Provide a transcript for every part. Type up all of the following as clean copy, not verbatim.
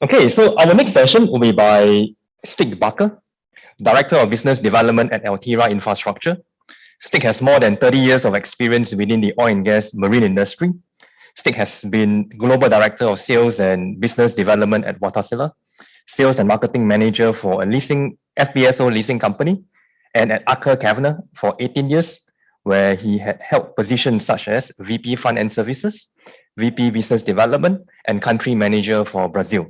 Okay, so our next session will be by Stig Bakker, Director of Business Development at Altera Infrastructure. Stig has more than 30 years of experience within the oil and gas marine industry. Stig has been Global Director of Sales and Business Development at Wärtsilä, Sales and Marketing Manager for a FPSO leasing company, and at Aker Cavanagh for 18 years, where he had held positions such as VP Front-End Services, VP Business Development, and Country Manager for Brazil.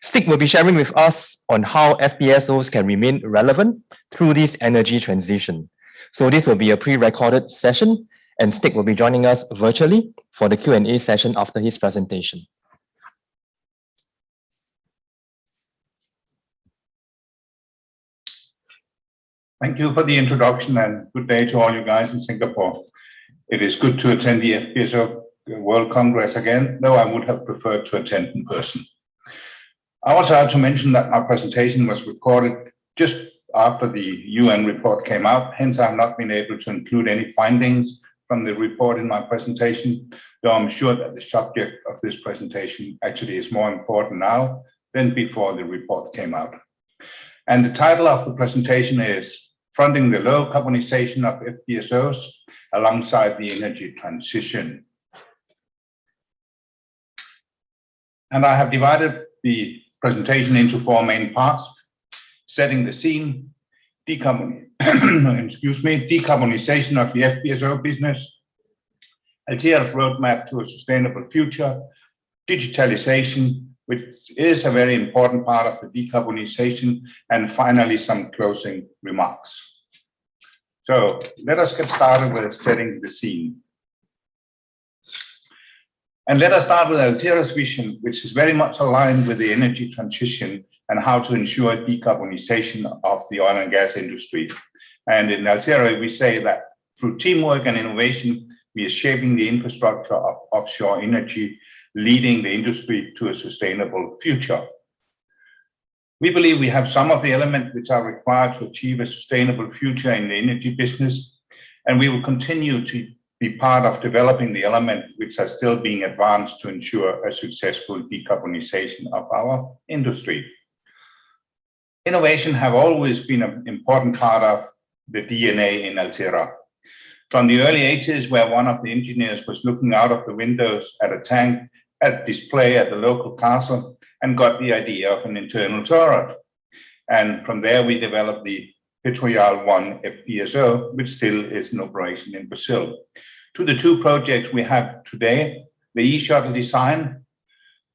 Stig will be sharing with us on how FPSOs can remain relevant through this energy transition. So this will be a pre-recorded session, and Stig will be joining us virtually for the Q&A session after his presentation. Thank you for the introduction and good day to all you guys in Singapore. It is good to attend the FPSO World Congress again, though I would have preferred to attend in person. I also have to mention that my presentation was recorded just after the UN report came out, hence I have not been able to include any findings from the report in my presentation, though I'm sure that the subject of this presentation actually is more important now than before the report came out. And the title of the presentation is Fronting the Low Carbonization of FPSOs Alongside the Energy Transition. And I have divided the presentation into four main parts: setting the scene, decarbonization of the FPSO business, Altera's roadmap to a sustainable future, digitalization, which is a very important part of the decarbonization, and finally some closing remarks. So let us get started with setting the scene. And let us start with Altera's vision, which is very much aligned with the energy transition and how to ensure decarbonization of the oil and gas industry. And in Altera, we say that through teamwork and innovation, we are shaping the infrastructure of offshore energy, leading the industry to a sustainable future. We believe we have some of the elements which are required to achieve a sustainable future in the energy business, and we will continue to be part of developing the elements which are still being advanced to ensure a successful decarbonization of our industry. Innovation have always been an important part of the DNA in Altera. From the early 80s, where one of the engineers was looking out of the windows at a tank at display at the local castle and got the idea of an internal turret. And from there, we developed the Petrojarl 1 FPSO, which still is in operation in Brazil. To the two projects we have today, the E-Shuttle design,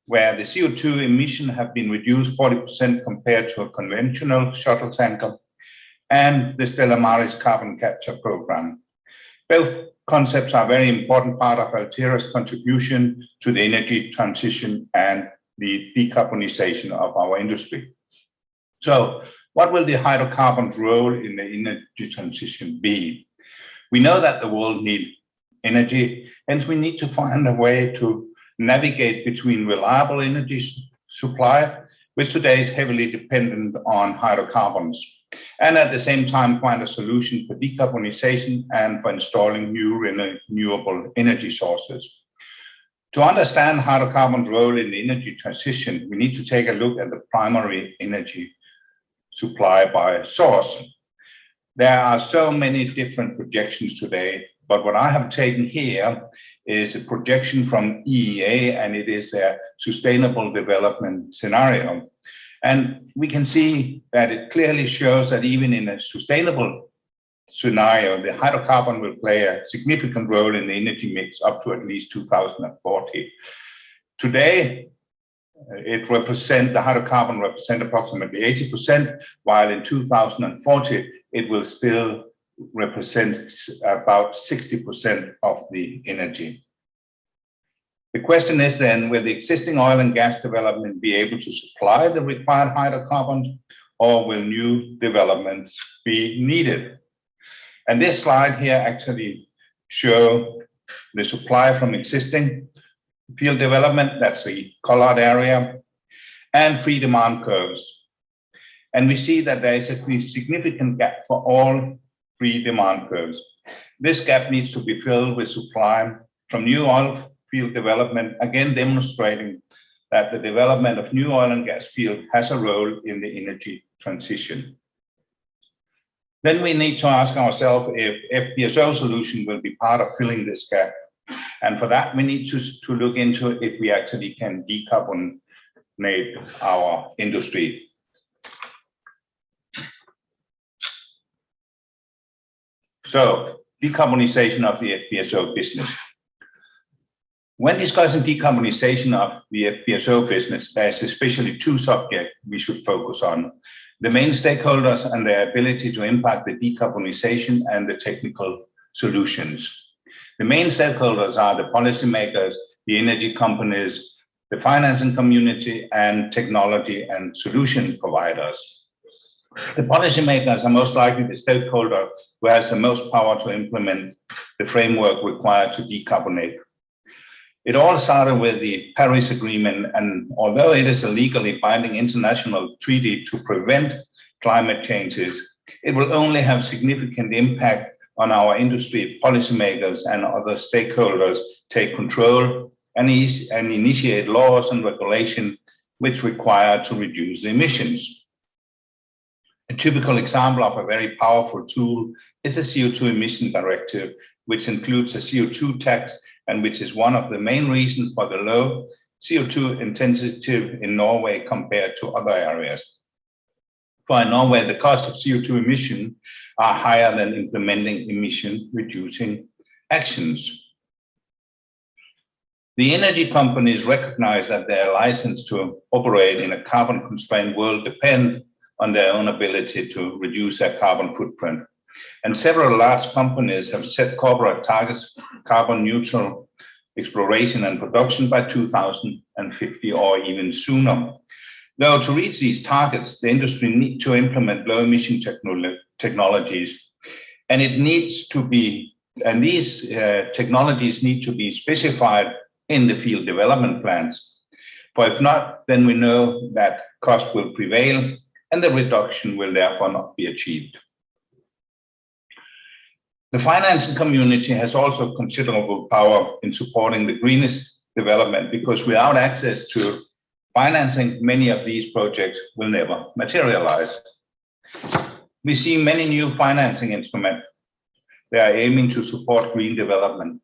where the CO2 emission have been reduced 40% compared to a conventional shuttle tanker, and the Stella Maris carbon capture program. Both concepts are a very important part of Altera's contribution to the energy transition and the decarbonization of our industry. So what will the hydrocarbons' role in the energy transition be? We know that the world needs energy, hence we need to find a way to navigate between reliable energy supply, which today is heavily dependent on hydrocarbons, and at the same time find a solution for decarbonization and for installing new renewable energy sources. To understand hydrocarbons' role in the energy transition, we need to take a look at the primary energy supply by source. There are so many different projections today, but what I have taken here is a projection from EEA, and it is a sustainable development scenario. And we can see that it clearly shows that even in a sustainable scenario, the hydrocarbon will play a significant role in the energy mix up to at least 2040. Today, the hydrocarbon represent approximately 80%, while in 2040, it will still represent about 60% of the energy. The question is then, will the existing oil and gas development be able to supply the required hydrocarbons, or will new developments be needed? And this slide here actually shows the supply from existing field development, that's the colored area, and free demand curves. And we see that there is a significant gap for all free demand curves. This gap needs to be filled with supply from new oil field development, again demonstrating that the development of new oil and gas field has a role in the energy transition. Then we need to ask ourselves if FPSO solution will be part of filling this gap. And for that, we need to look into if we actually can decarbonate our industry. So, decarbonization of the FPSO business. When discussing decarbonization of the FPSO business, there's especially two subjects we should focus on: the main stakeholders and their ability to impact the decarbonization and the technical solutions. The main stakeholders are the policymakers, the energy companies, the financing community, and technology and solution providers. The policymakers are most likely the stakeholder who has the most power to implement the framework required to decarbonate. It all started with the Paris Agreement, and although it is a legally binding international treaty to prevent climate changes, it will only have significant impact on our industry if policymakers and other stakeholders take control and initiate laws and regulation which require to reduce the emissions. A typical example of a very powerful tool is the CO2 emission directive, which includes a CO2 tax and which is one of the main reasons for the low CO2 intensity in Norway compared to other areas. For in Norway, the cost of CO2 emission are higher than implementing emission reducing actions. The energy companies recognize that their license to operate in a carbon constrained world depends on their own ability to reduce their carbon footprint. And several large companies have set corporate targets, carbon neutral exploration and production by 2050 or even sooner. Though to reach these targets, the industry needs to implement low emission technologies, and these technologies need to be specified in the field development plans. For if not, then we know that cost will prevail and the reduction will therefore not be achieved. The financing community has also considerable power in supporting the greenest development, because without access to financing, many of these projects will never materialize. We see many new financing instruments. They are aiming to support green development.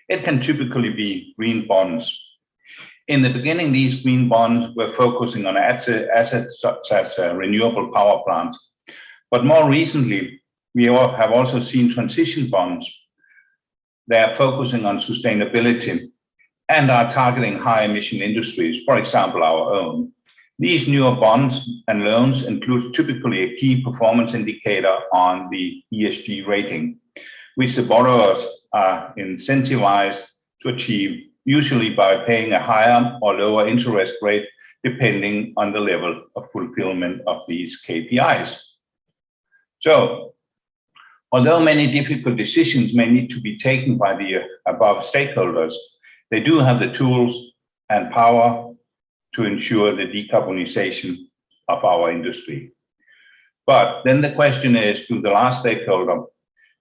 It can typically be green bonds. In the beginning, these green bonds were focusing on assets such as renewable power plants. But more recently, we have also seen transition bonds. They are focusing on sustainability and are targeting high emission industries, for example, our own. These newer bonds and loans include typically a key performance indicator on the ESG rating, which the borrowers are incentivized to achieve, usually by paying a higher or lower interest rate, depending on the level of fulfillment of these KPIs. So, although many difficult decisions may need to be taken by the above stakeholders, they do have the tools and power to ensure the decarbonization of our industry. But then the question is, do the last stakeholder,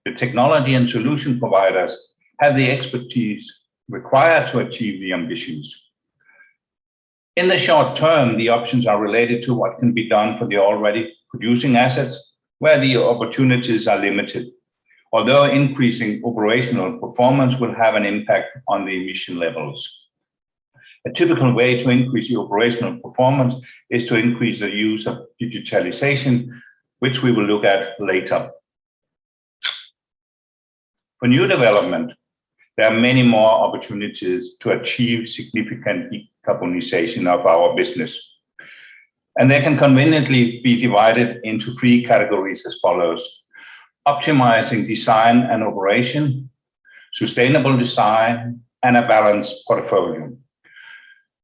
the technology and solution providers, have the expertise required to achieve the ambitions? In the short term, the options are related to what can be done for the already producing assets, where the opportunities are limited, although increasing operational performance will have an impact on the emission levels. A typical way to increase the operational performance is to increase the use of digitalization, which we will look at later. For new development, there are many more opportunities to achieve significant decarbonization of our business. And they can conveniently be divided into three categories as follows: optimizing design and operation, sustainable design, and a balanced portfolio.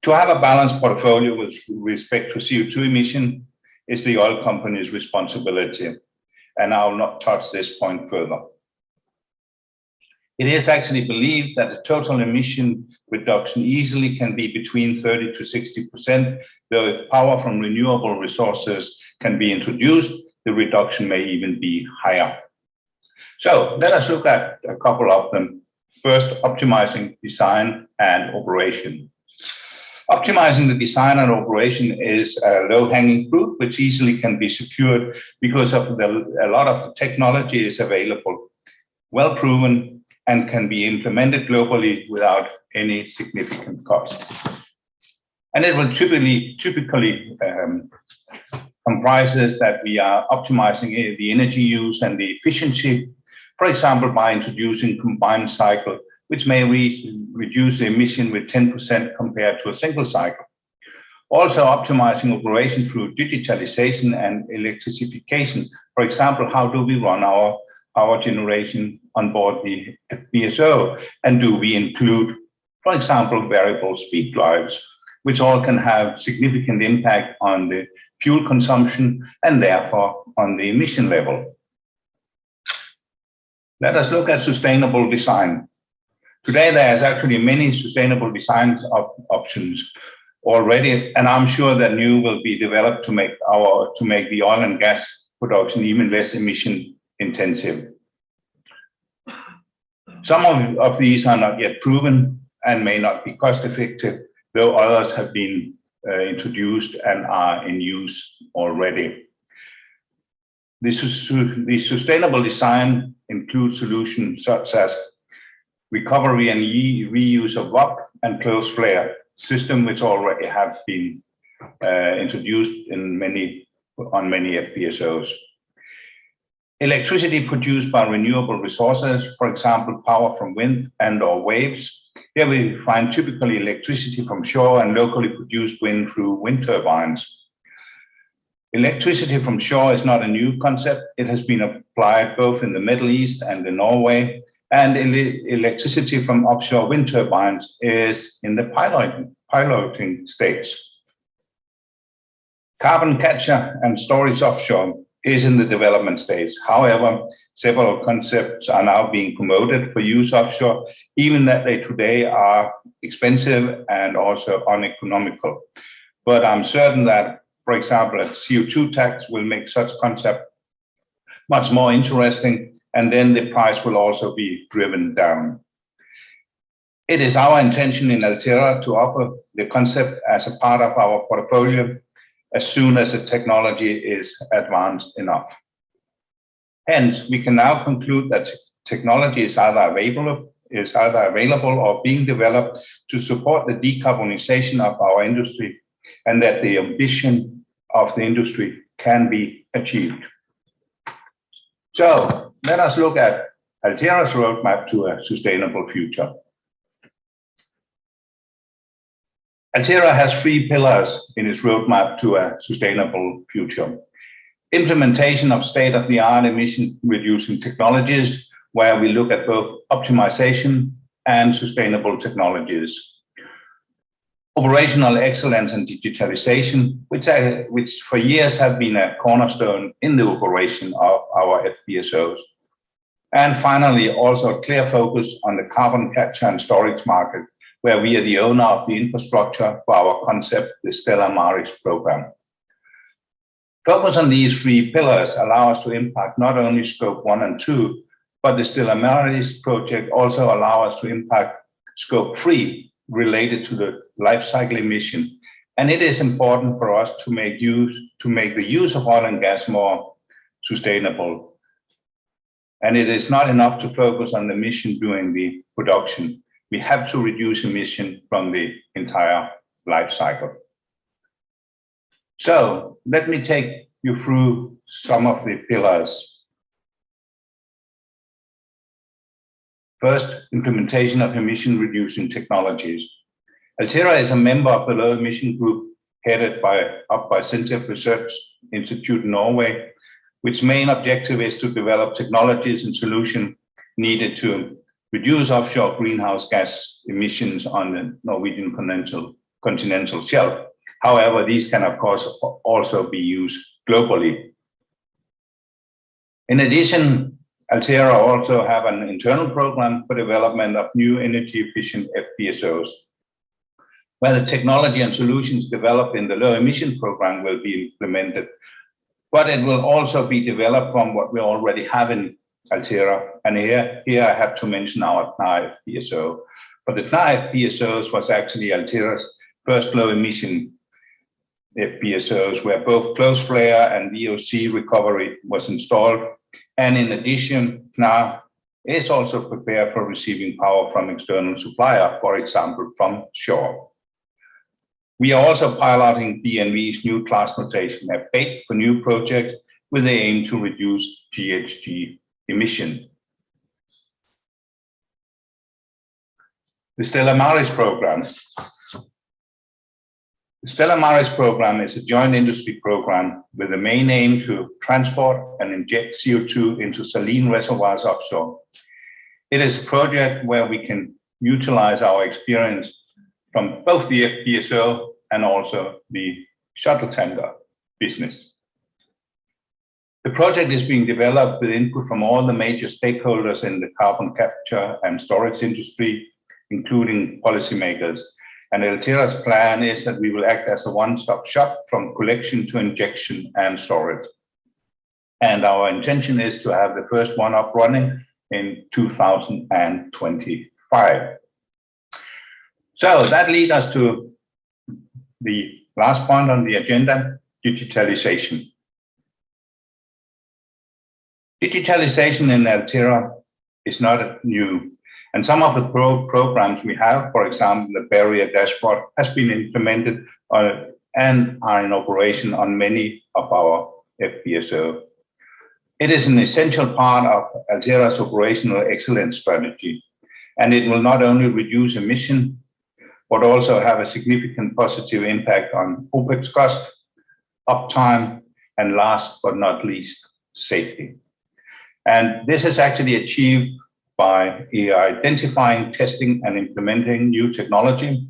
To have a balanced portfolio with respect to CO2 emission is the oil company's responsibility, and I will not touch this point further. It is actually believed that the total emission reduction easily can be between 30 to 60%, though if power from renewable resources can be introduced, the reduction may even be higher. So let us look at a couple of them. First, optimizing design and operation. Optimizing the design and operation is a low-hanging fruit, which easily can be secured because of a lot of technology is available, well proven, and can be implemented globally without any significant cost. And it will typically comprises that we are optimizing the energy use and the efficiency, for example, by introducing combined cycle, which may reduce the emission with 10% compared to a single cycle. Also optimizing operation through digitalization and electrification. For example, how do we run our power generation on board the FPSO? And do we include, for example, variable speed drives, which all can have significant impact on the fuel consumption and therefore on the emission level. Let us look at sustainable design. Today, there's actually many sustainable designs options already, and I'm sure that new will be developed to make the oil and gas production even less emission intensive. Some of these are not yet proven and may not be cost effective, though others have been introduced and are in use already. The sustainable design includes solutions such as recovery and reuse of WAP and closed flare system, which already have been introduced on many FPSOs. Electricity produced by renewable resources, for example, power from wind and/or waves. Here we find typically electricity from shore and locally produced wind through wind turbines. Electricity from shore is not a new concept. It has been applied both in the Middle East and in Norway, and electricity from offshore wind turbines is in the piloting stage. Carbon capture and storage offshore is in the development stage. However, several concepts are now being promoted for use offshore, even that they today are expensive and also uneconomical. But I'm certain that, for example, a CO2 tax will make such concept much more interesting, and then the price will also be driven down. It is our intention in Altera to offer the concept as a part of our portfolio as soon as the technology is advanced enough. Hence, we can now conclude that technology is either available or being developed to support the decarbonization of our industry, and that the ambition of the industry can be achieved. So let us look at Altera's roadmap to a sustainable future. Altera has 3 pillars in its roadmap to a sustainable future. Implementation of state-of-the-art emission-reducing technologies, where we look at both optimization and sustainable technologies. Operational excellence and digitalization, which for years have been a cornerstone in the operation of our FPSOs. And finally, also a clear focus on the carbon capture and storage market, where we are the owner of the infrastructure for our concept, the Stella Maris program. Focus on these 3 pillars allow us to impact not only scope 1 and 2, but the Stella Maris project also allow us to impact scope 3 related to the life cycle emission. And it is important for us to make the use of oil and gas more sustainable. And it is not enough to focus on the emission during the production. We have to reduce emission from the entire life cycle. So let me take you through some of the pillars. First, implementation of emission-reducing technologies. Altera is a member of the Low Emission Group headed up by SINTEF Research Institute in Norway, which main objective is to develop technologies and solutions needed to reduce offshore greenhouse gas emissions on the Norwegian continental shelf. However, these can of course also be used globally. In addition, Altera also have an internal program for development of new energy efficient FPSOs, where the technology and solutions developed in the low emission program will be implemented, but it will also be developed from what we already have in Altera. And here I have to mention our Knarr FPSO. But the Knarr FPSOs was actually Altera's first low emission FPSOs, where both close flare and VOC recovery was installed. And in addition, now is also prepared for receiving power from external supplier, for example, from shore. We are also piloting DNV's new class notation F8 for new projects with the aim to reduce GHG emission. The Stella Maris program. The Stella Maris program is a joint industry program with the main aim to transport and inject CO2 into saline reservoirs offshore. It is a project where we can utilize our experience from both the FPSO and also the shuttle tanker business. The project is being developed with input from all the major stakeholders in the carbon capture and storage industry, including policymakers. And Altera's plan is that we will act as a one-stop shop from collection to injection and storage. And our intention is to have the first one up running in 2025. So that leads us to the last point on the agenda, digitalization. Digitalization in Altera is not new. And some of the programs we have, for example, the barrier dashboard, has been implemented and are in operation on many of our FPSO. It is an essential part of Altera's operational excellence strategy, and it will not only reduce emission, but also have a significant positive impact on OpEx cost, uptime, and last but not least, safety. And this is actually achieved by identifying, testing, and implementing new technology,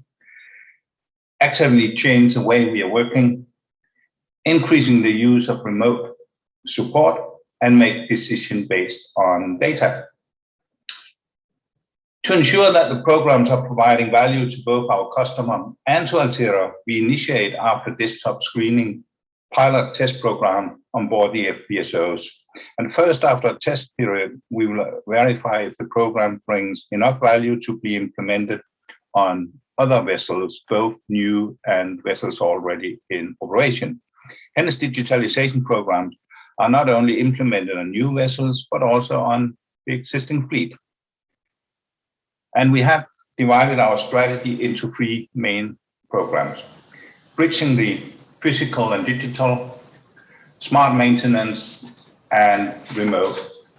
actively change the way we are working, increasing the use of remote support, and make decisions based on data. To ensure that the programs are providing value to both our customer and to Altera, we initiate after desktop screening pilot test program on board the FPSOs. And first, after a test period, we will verify if the program brings enough value to be implemented on other vessels, both new and vessels already in operation. Hence, digitalization programs are not only implemented on new vessels, but also on the existing fleet. And we have divided our strategy into three main programs: bridging the physical and digital, smart maintenance, and remote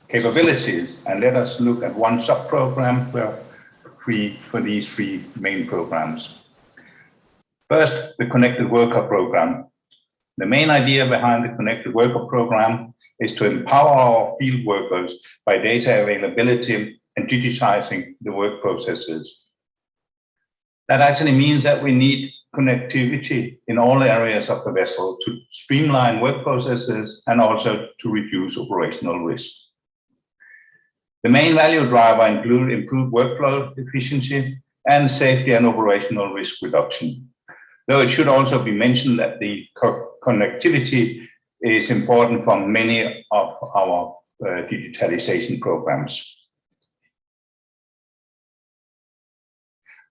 capabilities. And let us look at one sub-program for these three main programs. First, the Connected Worker program. The main idea behind the Connected Worker program is to empower our field workers by data availability and digitizing the work processes. That actually means that we need connectivity in all areas of the vessel to streamline work processes and also to reduce operational risk. The main value driver include improved workflow efficiency and safety and operational risk reduction. Though it should also be mentioned that the connectivity is important for many of our digitalization programs.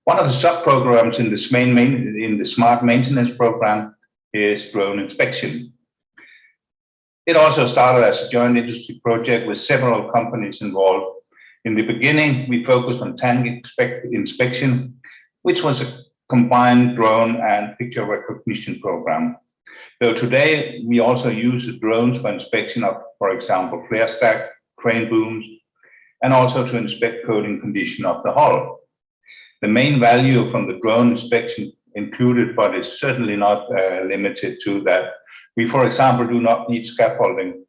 One of the sub-programs in the Smart Maintenance program is drone inspection. It also started as a joint industry project with several companies involved. In the beginning, we focused on tank inspection, which was a combined drone and picture recognition program. Though today, we also use the drones for inspection of, for example, flare stack, crane booms, and also to inspect coating condition of the hull. The main value from the drone inspection included, but is certainly not limited to that. We, for example, do not need scaffolding,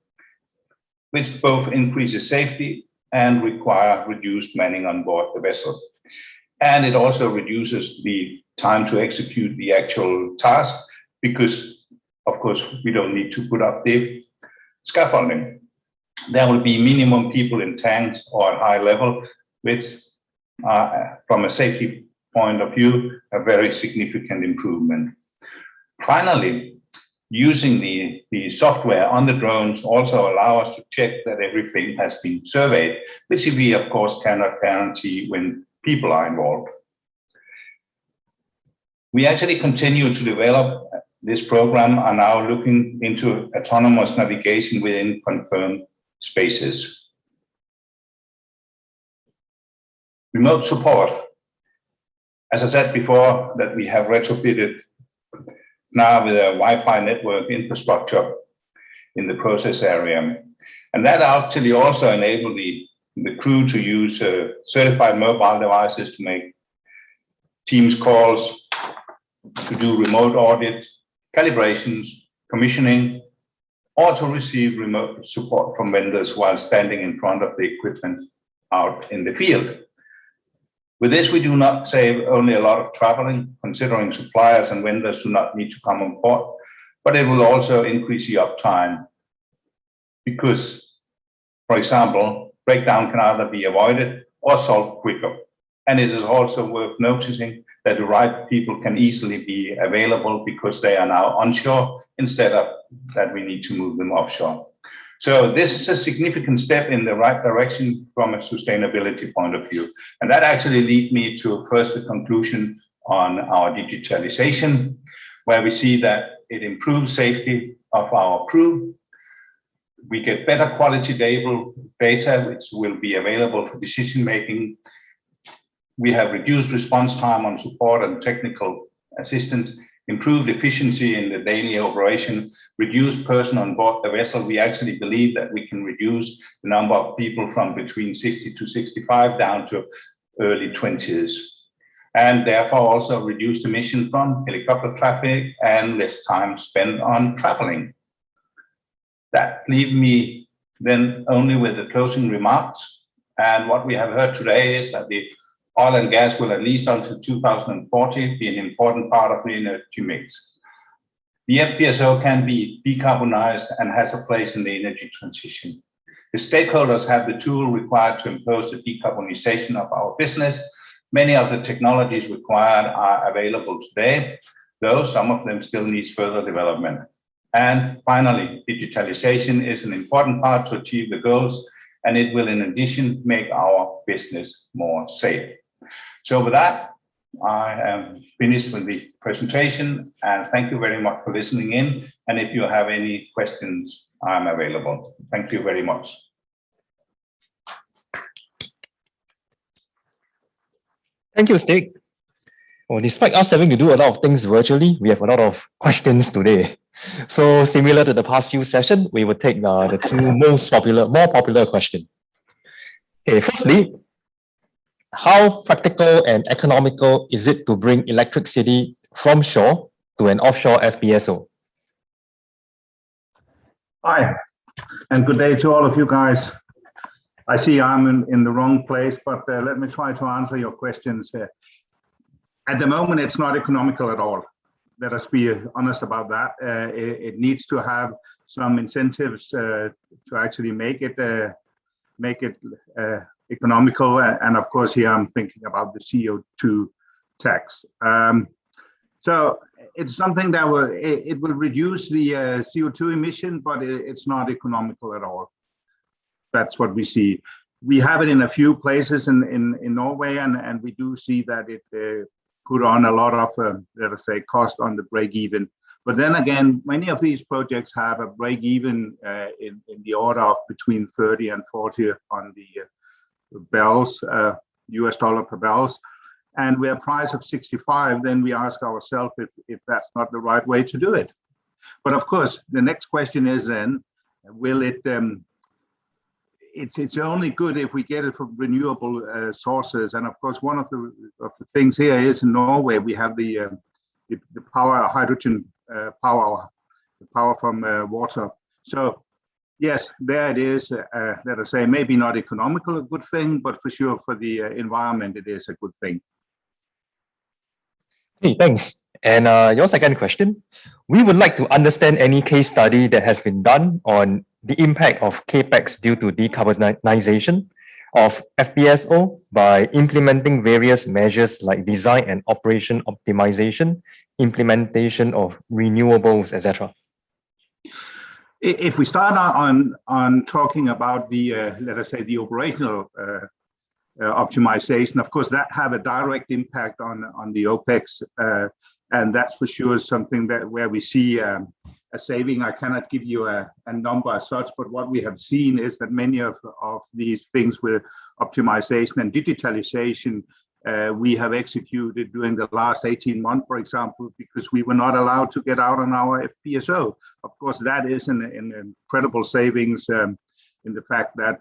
which both increases safety and require reduced manning on board the vessel. And it also reduces the time to execute the actual task because, of course, we don't need to put up the scaffolding. There will be minimum people in tanks or at high level, which from a safety point of view, a very significant improvement. Finally, using the software on the drones also allow us to check that everything has been surveyed, which we of course cannot guarantee when people are involved. We actually continue to develop this program, are now looking into autonomous navigation within confirmed spaces. Remote support. As I said before, that we have retrofitted now with a Wi-Fi network infrastructure in the process area. And that actually also enabled the crew to use certified mobile devices to make Teams calls, to do remote audits, calibrations, commissioning, or to receive remote support from vendors while standing in front of the equipment out in the field. With this, we do not save only a lot of traveling, considering suppliers and vendors do not need to come on board, but it will also increase the uptime because, for example, breakdown can either be avoided or solved quicker. And it is also worth noticing that the right people can easily be available because they are now onshore instead of that we need to move them offshore. So this is a significant step in the right direction from a sustainability point of view. And that actually leads me to first the conclusion on our digitalization, where we see that it improves safety of our crew. We get better quality data, which will be available for decision making. We have reduced response time on support and technical assistance, improved efficiency in the daily operation, reduced person on board the vessel. We actually believe that we can reduce the number of people from between 60 to 65 down to early 20s, and therefore also reduced emission from helicopter traffic and less time spent on traveling. That leaves me then only with the closing remarks. And what we have heard today is that the oil and gas will, at least until 2040, be an important part of the energy mix. The FPSO can be decarbonized and has a place in the energy transition. The stakeholders have the tool required to impose the decarbonization of our business. Many of the technologies required are available today, though some of them still need further development. And finally, digitalization is an important part to achieve the goals, and it will in addition make our business more safe. So with that, I am finished with the presentation, and thank you very much for listening in. And if you have any questions, I'm available. Thank you very much. Thank you, Stig. Well, despite us having to do a lot of things virtually, we have a lot of questions today. So similar to the past few sessions, we will take the two more popular questions. Okay, firstly, how practical and economical is it to bring electricity from shore to an offshore FPSO? Hi, and good day to all of you guys. I see I'm in the wrong place, but let me try to answer your questions here. At the moment, it's not economical at all. Let us be honest about that. It needs to have some incentives to actually make it economical, and of course here I'm thinking about the CO2 tax. So it's something that will reduce the CO2 emission, but it's not economical at all. That's what we see. We have it in a few places in Norway, and we do see that it put on a lot of let us say cost on the break even. But then again, many of these projects have a break even in the order of between 30 and 40 on the barrels, US dollar per barrels, and we're a price of 65, then we ask ourselves if that's not the right way to do it. But of course, the next question is then, will it, it's only good if we get it from renewable sources. And of course, one of the things here is in Norway, we have the power, hydrogen power, the power from water. So yes, there it is. Let us say maybe not economical, a good thing, but for sure for the environment, it is a good thing. Hey, thanks. And your second question, we would like to understand any case study that has been done on the impact of CAPEX due to decarbonization of FPSO by implementing various measures like design and operation optimization, implementation of renewables, etc. If we start on talking about the let us say the operational optimization, of course that have a direct impact on the OPEX. and that's for sure something that where we see a saving. I cannot give you a number as such, but what we have seen is that many of these things with optimization and digitalization we have executed during the last 18 months, for example, because we were not allowed to get out on our FPSO. Of course, that is an incredible savings in the fact that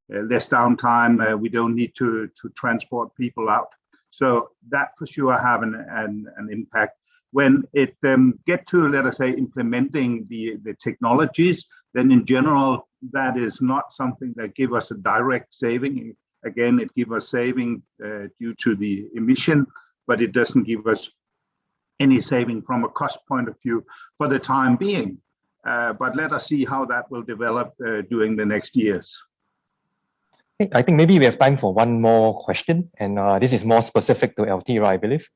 less downtime, we don't need to transport people out. So that for sure have an impact. When it get to, let us say, implementing the technologies, then in general, that is not something that give us a direct saving. Again, it gives us saving due to the emission, but it doesn't give us any saving from a cost point of view for the time being. But let us see how that will develop during the next years. I think maybe we have time for one more question, and this is more specific to Altera, I believe.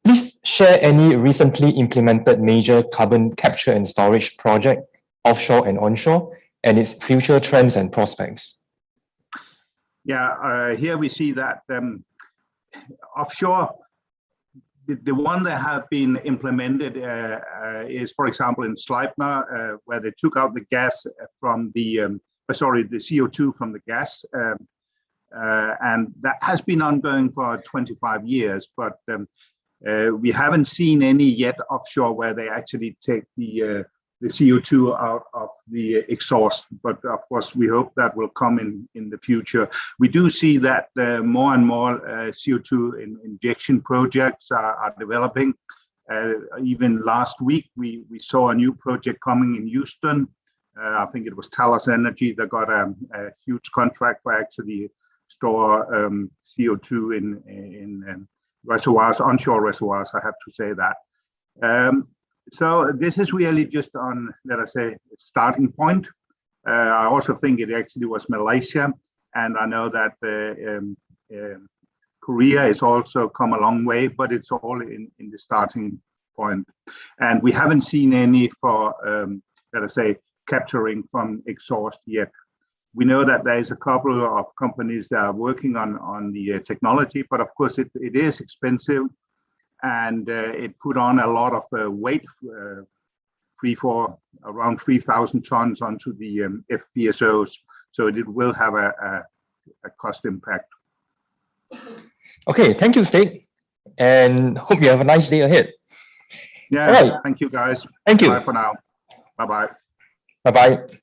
Please share any recently implemented major carbon capture and storage project, offshore and onshore, and its future trends and prospects. Yeah, here we see that offshore, the one that have been implemented is, for example, in Sleipner, where they took out the gas from the CO2 from the gas, and that has been ongoing for 25 years. But we haven't seen any yet offshore where they actually take the CO2 out of the exhaust. But of course, we hope that will come in the future. We do see that more and more CO2 injection projects are developing. Even last week, we saw a new project coming in Houston. I think it was Talos Energy that got a huge contract for actually store CO2 in reservoirs, onshore reservoirs, I have to say that. So this is really just on, let us say, starting point. I also think it actually was Malaysia, and I know that Korea has also come a long way, but it's all in the starting point. And we haven't seen any for, let us say, capturing from exhaust yet. We know that there is a couple of companies that are working on the technology, but of course it is expensive, and it put on a lot of weight, around 3,000 tons onto the FPSOs. So it will have a cost impact. Okay, thank you, Stig, and hope you have a nice day ahead. Yeah, right. Thank you, guys. Thank you. Bye for now. Bye-bye. Bye-bye.